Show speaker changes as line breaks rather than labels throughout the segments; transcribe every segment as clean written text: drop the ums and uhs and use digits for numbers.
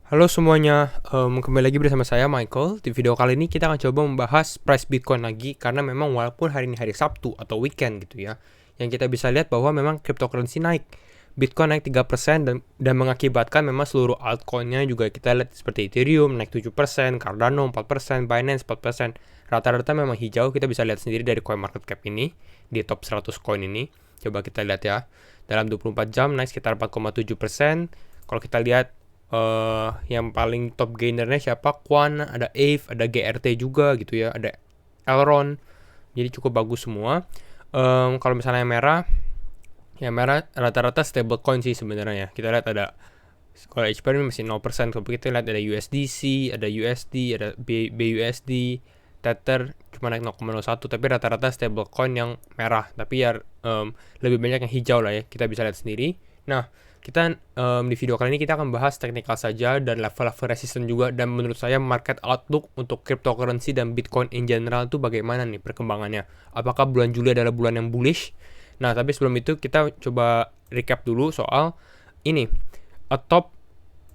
Halo semuanya, kembali lagi bersama saya Michael. Di video kali ini kita akan coba membahas price Bitcoin lagi karena memang walaupun hari ini hari Sabtu atau weekend gitu ya, yang kita bisa lihat bahwa memang cryptocurrency naik. Bitcoin naik 3% dan mengakibatkan memang seluruh altcoin-nya juga kita lihat seperti Ethereum naik 7%, Cardano 4%, Binance 4%. Rata-rata memang hijau, kita bisa lihat sendiri dari CoinMarketCap ini, di top 100 coin ini. Coba kita lihat ya, dalam 24 jam naik sekitar 4,7%. Kalau kita lihat yang paling top gainernya siapa? Quan, ada Aave, ada GRT juga gitu ya, ada Elrond. Jadi cukup bagus semua. Kalau misalnya yang merah rata-rata stable coin sih sebenarnya. Kita lihat ada kalau HPR masih 0%, kalau kita lihat ada USDC, ada USD, ada BUSD, Tether cuma naik 0,01, tapi rata-rata stable coin yang merah. Tapi ya lebih banyak yang hijau lah ya, kita bisa lihat sendiri. Nah, kita di video kali ini kita akan bahas teknikal saja dan level-level resistance juga, dan menurut saya market outlook untuk cryptocurrency dan Bitcoin in general itu bagaimana nih perkembangannya. Apakah bulan Juli adalah bulan yang bullish? Nah, tapi sebelum itu kita coba recap dulu soal ini, a top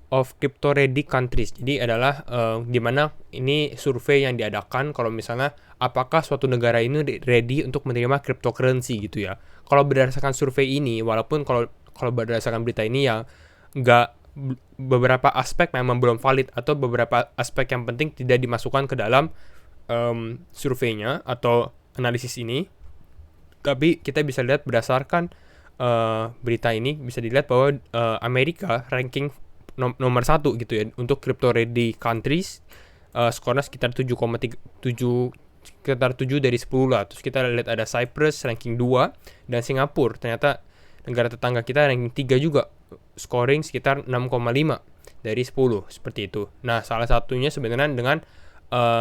of crypto ready countries. Jadi adalah di mana ini survei yang diadakan kalau misalnya apakah suatu negara ini ready untuk menerima cryptocurrency gitu ya. Kalau berdasarkan survei ini, walaupun kalau berdasarkan berita ini ya nggak, beberapa aspek memang belum valid atau beberapa aspek yang penting tidak dimasukkan ke dalam surveinya atau analisis ini. Tapi kita bisa lihat berdasarkan berita ini bisa dilihat bahwa Amerika ranking nomor 1 gitu ya untuk crypto ready countries, skornya sekitar 7,7, sekitar 7 dari 10 lah. Terus kita lihat ada Cyprus ranking 2 dan Singapura ternyata negara tetangga kita ranking 3 juga, scoring sekitar 6,5 dari 10 seperti itu. Nah, salah satunya sebenarnya dengan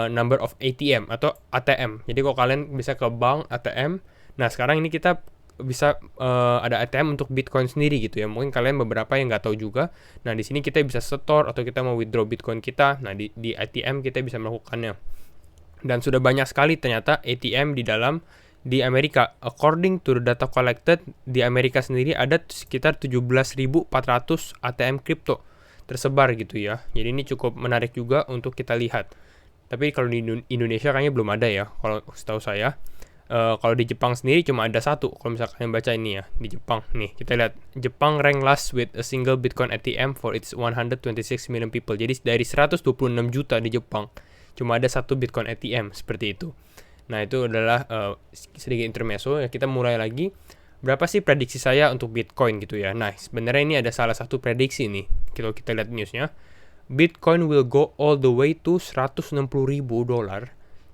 number of ATM atau ATM. Jadi kalau kalian bisa ke bank ATM, nah sekarang ini kita bisa ada ATM untuk Bitcoin sendiri gitu ya. Mungkin kalian beberapa yang nggak tahu juga. Nah, di sini kita bisa store atau kita mau withdraw Bitcoin kita. Nah, di ATM kita bisa melakukannya. Dan sudah banyak sekali ternyata ATM di Amerika. According to the data collected, di Amerika sendiri ada sekitar 17.400 ATM crypto tersebar gitu ya. Jadi ini cukup menarik juga untuk kita lihat. Tapi kalau di Indonesia kayaknya belum ada ya, kalau setahu saya. Kalau di Jepang sendiri cuma ada satu. Kalau misalkan kalian baca ini ya, di Jepang nih, kita lihat Jepang rank last with a single Bitcoin ATM for its 126 million people. Jadi dari 126 juta di Jepang cuma ada satu Bitcoin ATM seperti itu. Nah, itu adalah sedikit intermezzo ya. Kita mulai lagi. Berapa sih prediksi saya untuk Bitcoin gitu ya. Nah, sebenarnya ini ada salah satu prediksi nih. Kalau kita lihat newsnya, Bitcoin will go all the way to $160.000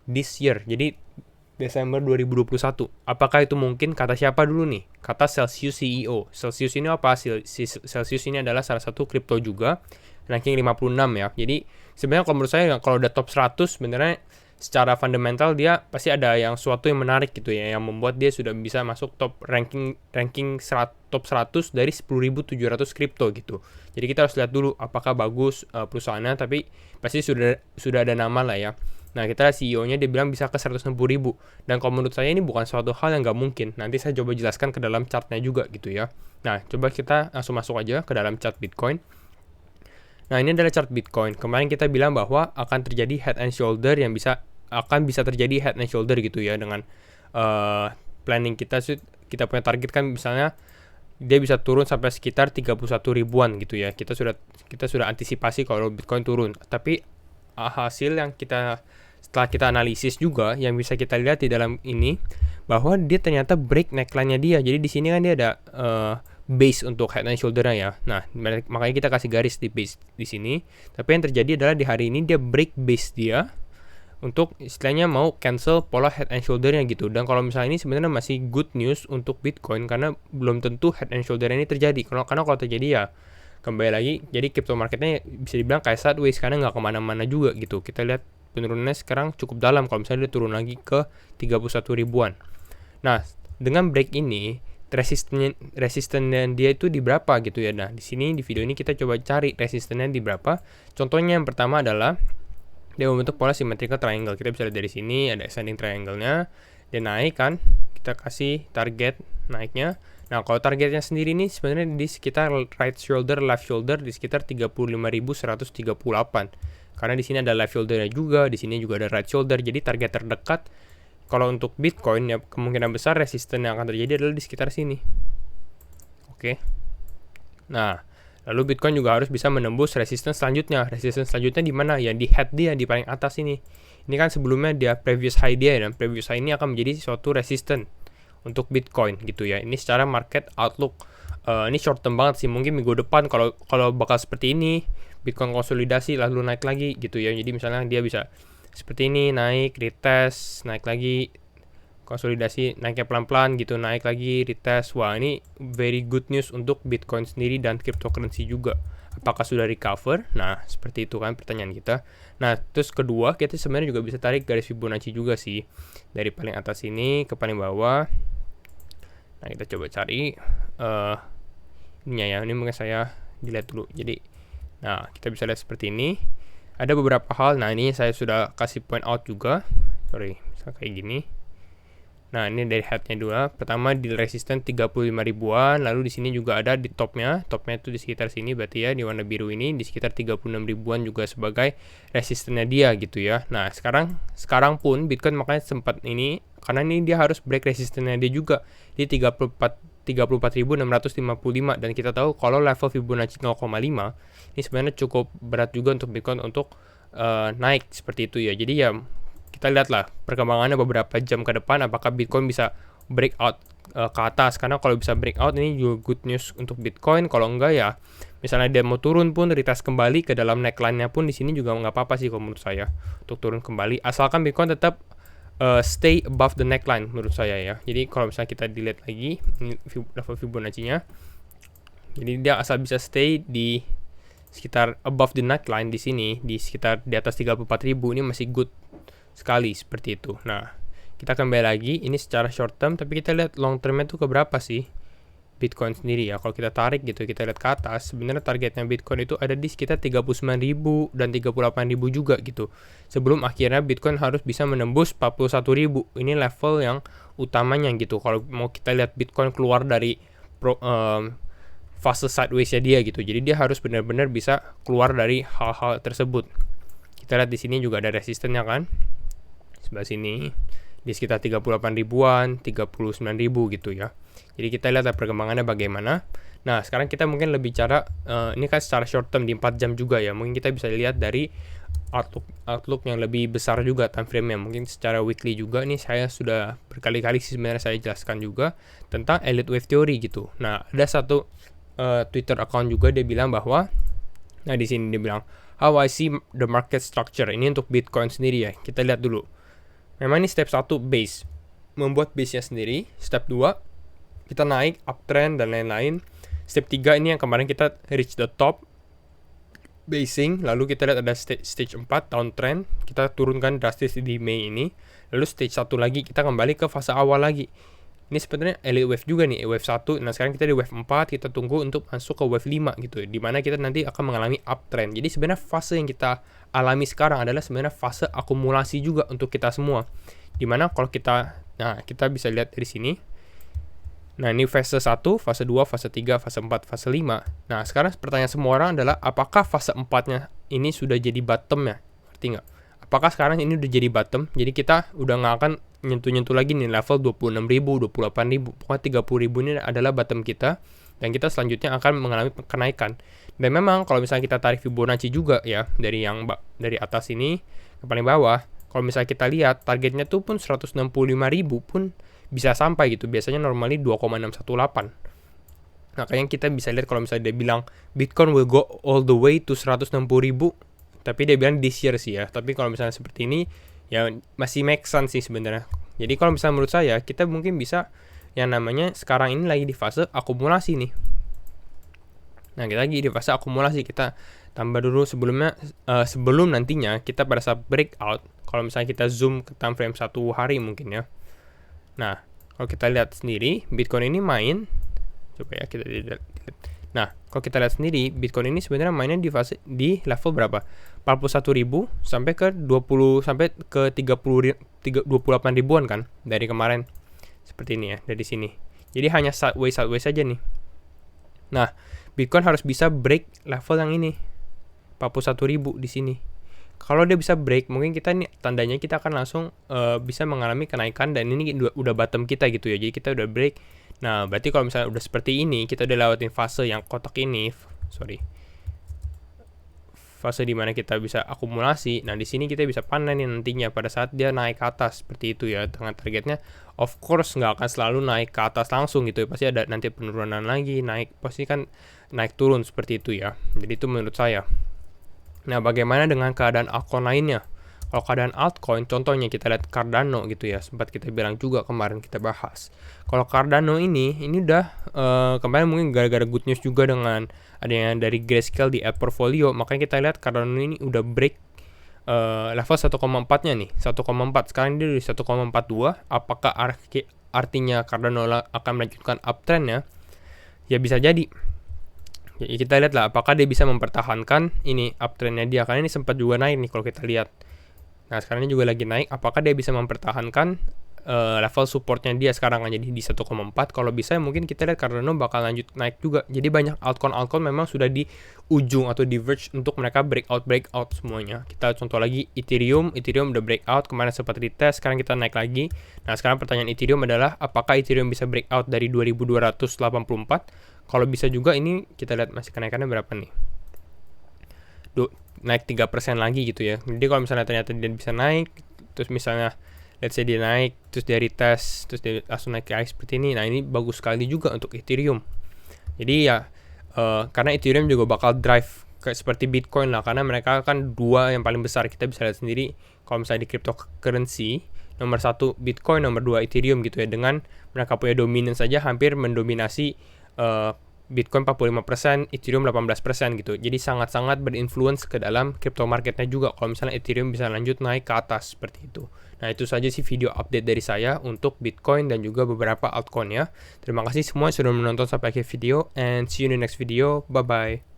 this year. Jadi Desember 2021. Apakah itu mungkin? Kata siapa dulu nih? Kata Celsius CEO. Celsius ini apa? Celsius ini adalah salah satu kripto juga, ranking 56 ya. Jadi sebenarnya kalau menurut saya kalau udah top 100 sebenarnya secara fundamental dia pasti ada yang suatu yang menarik gitu ya, yang membuat dia sudah bisa masuk top ranking top 100 dari 10.700 kripto gitu. Jadi kita harus lihat dulu apakah bagus perusahaannya, tapi pasti sudah ada nama lah ya. Nah, kita CEO-nya dia bilang bisa ke 160.000. Dan kalau menurut saya ini bukan suatu hal yang nggak mungkin. Nanti saya coba jelaskan ke dalam chartnya juga gitu ya. Nah, coba kita langsung masuk aja ke dalam chart Bitcoin. Nah, ini adalah chart Bitcoin. Kemarin kita bilang bahwa akan terjadi head and shoulder yang akan bisa terjadi head and shoulder gitu ya, dengan planning kita punya target kan misalnya dia bisa turun sampai sekitar 31 ribuan gitu ya. Kita sudah antisipasi kalau Bitcoin turun. Tapi hasil yang setelah kita analisis juga yang bisa kita lihat di dalam ini bahwa dia ternyata break neckline-nya dia. Jadi di sini kan dia ada base untuk head and shoulder-nya ya. Nah, makanya kita kasih garis di base di sini. Tapi yang terjadi adalah di hari ini dia break base dia untuk istilahnya mau cancel pola head and shoulder-nya gitu. Dan kalau misalnya ini sebenarnya masih good news untuk Bitcoin karena belum tentu head and shoulder ini terjadi. Karena kalau terjadi ya kembali lagi, jadi crypto marketnya bisa dibilang kayak sideways karena nggak kemana-mana juga gitu. Kita lihat penurunannya sekarang cukup dalam kalau misalnya dia turun lagi ke 31 ribuan. Nah, dengan break ini resistennya dia itu di berapa gitu ya. Nah, di sini di video ini kita coba cari resistennya di berapa. Contohnya yang pertama adalah dia membentuk pola symmetrical triangle. Kita bisa lihat dari sini ada ascending triangle-nya. Dia naik kan, kita kasih target naiknya. Nah, kalau targetnya sendiri nih sebenarnya di sekitar right shoulder, left shoulder di sekitar 35.138. Karena di sini ada left shouldernya juga, di sini juga ada right shoulder. Jadi target terdekat kalau untuk Bitcoin ya kemungkinan besar resisten yang akan terjadi adalah di sekitar sini. Oke. Nah, lalu Bitcoin juga harus bisa menembus resisten selanjutnya. Resisten selanjutnya di mana? Ya di head dia di paling atas ini. Ini kan sebelumnya dia previous high dia, dan previous high ini akan menjadi suatu resisten untuk Bitcoin gitu ya. Ini secara market outlook. Ini short term banget sih. Mungkin minggu depan kalau bakal seperti ini, Bitcoin konsolidasi lalu naik lagi gitu ya. Jadi misalnya dia bisa seperti ini, naik, retest, naik lagi, konsolidasi, naiknya pelan-pelan gitu, naik lagi, retest. Wah, ini very good news untuk Bitcoin sendiri dan cryptocurrency juga. Apakah sudah recover? Nah, seperti itu kan pertanyaan kita. Nah, terus kedua, kita sebenarnya juga bisa tarik garis Fibonacci juga sih. Dari paling atas ini ke paling bawah. Nah, kita coba cari ininya ya. Ini mungkin saya dilihat dulu. Jadi, nah, kita bisa lihat seperti ini. Ada beberapa hal. Nah, ini saya sudah kasih point out juga. Sorry, misalnya kayak gini. Nah, ini dari headnya dulu. Pertama di resisten 35 ribuan, lalu di sini juga ada di topnya. Topnya itu di sekitar sini berarti ya, di warna biru ini di sekitar 36 ribuan juga sebagai resistennya dia gitu ya. Nah, sekarang pun Bitcoin makanya sempat ini karena ini dia harus break resistennya dia juga di 34.655, dan kita tahu kalau level Fibonacci 0,5 ini sebenarnya cukup berat juga untuk Bitcoin untuk naik seperti itu ya. Jadi ya kita lihatlah perkembangannya beberapa jam ke depan apakah Bitcoin bisa breakout ke atas, karena kalau bisa breakout ini juga good news untuk Bitcoin. Kalau enggak ya misalnya dia mau turun pun retest kembali ke dalam neckline-nya pun di sini juga nggak apa-apa sih kalau menurut saya untuk turun kembali, asalkan Bitcoin tetap stay above the neckline menurut saya ya. Jadi kalau misalnya kita dilihat lagi ini level Fibonacci-nya, jadi dia asal bisa stay di sekitar above the neckline di sini, di sekitar di atas 34.000 ini masih good sekali seperti itu. Nah, kita kembali lagi ini secara short term, tapi kita lihat long termnya itu ke berapa sih Bitcoin sendiri ya. Kalau kita tarik gitu, kita lihat ke atas, sebenarnya targetnya Bitcoin itu ada di sekitar 39.000 dan 38.000 juga gitu. Sebelum akhirnya Bitcoin harus bisa menembus 41.000. Ini level yang utamanya gitu. Kalau mau kita lihat Bitcoin keluar dari fase sideways-nya dia gitu. Jadi dia harus benar-benar bisa keluar dari hal-hal tersebut. Kita lihat di sini juga ada resistennya kan. Sebelah sini di sekitar 38 ribuan, 39 ribu gitu ya. Jadi kita lihat perkembangannya bagaimana. Nah, sekarang kita mungkin lebih bicara ini kan secara short term di 4 jam juga ya. Mungkin kita bisa lihat dari outlook yang lebih besar juga time frame-nya. Mungkin secara weekly juga nih saya sudah berkali-kali sih sebenarnya saya jelaskan juga tentang Elliott Wave Theory gitu. Nah, ada satu Twitter account juga dia bilang bahwa di sini dia bilang how I see the market structure. Ini untuk Bitcoin sendiri ya. Kita lihat dulu. Memang ini step 1 base, membuat base-nya sendiri. Step 2 kita naik uptrend dan lain-lain. Step 3 ini yang kemarin kita reach the top basing, lalu kita lihat ada stage 4 downtrend, kita turunkan drastis di Mei ini. Lalu stage 1 lagi kita kembali ke fase awal lagi. Ini sebenarnya Elliott Wave juga nih, Wave 1. Nah, sekarang kita di Wave 4, kita tunggu untuk masuk ke Wave 5 gitu. Dimana kita nanti akan mengalami uptrend. Jadi sebenarnya fase yang kita alami sekarang adalah sebenarnya fase akumulasi juga untuk kita semua. Dimana kalau kita bisa lihat dari sini. Nah, ini fase 1, fase 2, fase 3, fase 4, fase 5. Nah, sekarang pertanyaan semua orang adalah apakah fase 4-nya ini sudah jadi bottom-nya? Ngerti nggak? Apakah sekarang ini udah jadi bottom? Jadi kita udah nggak akan nyentuh-nyentuh lagi nih level 26.000, 28.000, pokoknya 30.000 ini adalah bottom kita, dan kita selanjutnya akan mengalami kenaikan. Dan memang kalau misalnya kita tarik Fibonacci juga ya dari atas ini ke paling bawah, kalau misalnya kita lihat targetnya tuh pun 165.000 pun bisa sampai gitu. Biasanya normally 2,618. Nah, kayaknya kita bisa lihat kalau misalnya dia bilang Bitcoin will go all the way to 160.000, tapi dia bilang this year sih ya. Tapi kalau misalnya seperti ini ya masih make sense sih sebenarnya. Jadi kalau misalnya menurut saya kita mungkin bisa yang namanya sekarang ini lagi di fase akumulasi nih. Nah, kita lagi di fase akumulasi, kita tambah dulu sebelum nantinya kita pada saat breakout. Kalau misalnya kita zoom ke time frame 1 hari mungkin ya. Nah, kalau kita lihat sendiri Bitcoin ini main, coba ya kita lihat. Nah, kalau kita lihat sendiri Bitcoin ini sebenarnya mainnya di level berapa? 41.000 sampai ke 28 ribuan kan dari kemarin. Seperti ini ya, dari sini. Jadi hanya sideways saja nih. Nah, Bitcoin harus bisa break level yang ini, 41.000 di sini. Kalau dia bisa break, mungkin kita nih tandanya kita akan langsung bisa mengalami kenaikan, dan ini udah bottom kita gitu ya. Jadi kita udah break. Nah, berarti kalau misalnya udah seperti ini, kita udah lewatin fase yang kotak ini, fase dimana kita bisa akumulasi. Nah, di sini kita bisa panen nantinya pada saat dia naik ke atas seperti itu ya. Dengan targetnya, of course nggak akan selalu naik ke atas langsung gitu ya. Pasti ada nanti penurunan lagi, naik, pasti kan naik turun seperti itu ya. Jadi itu menurut saya. Nah, bagaimana dengan keadaan altcoin lainnya? Kalau keadaan altcoin, contohnya kita lihat Cardano gitu ya, sempat kita bilang juga kemarin kita bahas. Kalau Cardano ini udah kemarin mungkin gara-gara good news juga dengan adanya dari Grayscale di ad portfolio, makanya kita lihat Cardano ini udah break level 1,4-nya nih, 1,4. Sekarang dia di 1,42. Apakah artinya Cardano akan melanjutkan uptrend-nya? Ya bisa jadi. Ya, kita lihat lah apakah dia bisa mempertahankan ini uptrend-nya dia, karena ini sempat juga naik nih kalau kita lihat. Nah, sekarang ini juga lagi naik. Apakah dia bisa mempertahankan level supportnya dia sekarang aja di 1,4? Kalau bisa mungkin kita lihat Cardano bakal lanjut naik juga. Jadi banyak altcoin memang sudah di ujung atau di verge untuk mereka breakout semuanya. Kita contoh lagi Ethereum udah breakout, kemarin sempat retest, sekarang kita naik lagi. Nah, sekarang pertanyaan Ethereum adalah apakah Ethereum bisa breakout dari 2284? Kalau bisa juga, ini kita lihat masih kenaikannya berapa nih. Naik 3% lagi gitu ya. Jadi kalau misalnya ternyata dia bisa naik, terus misalnya let's say dia naik, terus dia retest, terus dia langsung naik ke high seperti ini. Nah, ini bagus sekali juga untuk Ethereum. Jadi ya karena Ethereum juga bakal drive kayak seperti Bitcoin lah, karena mereka kan dua yang paling besar. Kita bisa lihat sendiri kalau misalnya di cryptocurrency, nomor 1 Bitcoin, nomor 2 Ethereum gitu ya. Dengan mereka punya dominance saja hampir mendominasi Bitcoin 45%, Ethereum 18% gitu. Jadi sangat-sangat berinfluence ke dalam crypto marketnya juga kalau misalnya Ethereum bisa lanjut naik ke atas seperti itu. Nah, itu saja sih video update dari saya untuk Bitcoin dan juga beberapa altcoin ya. Terima kasih semua sudah menonton sampai akhir video, and see you in the next video. Bye-bye.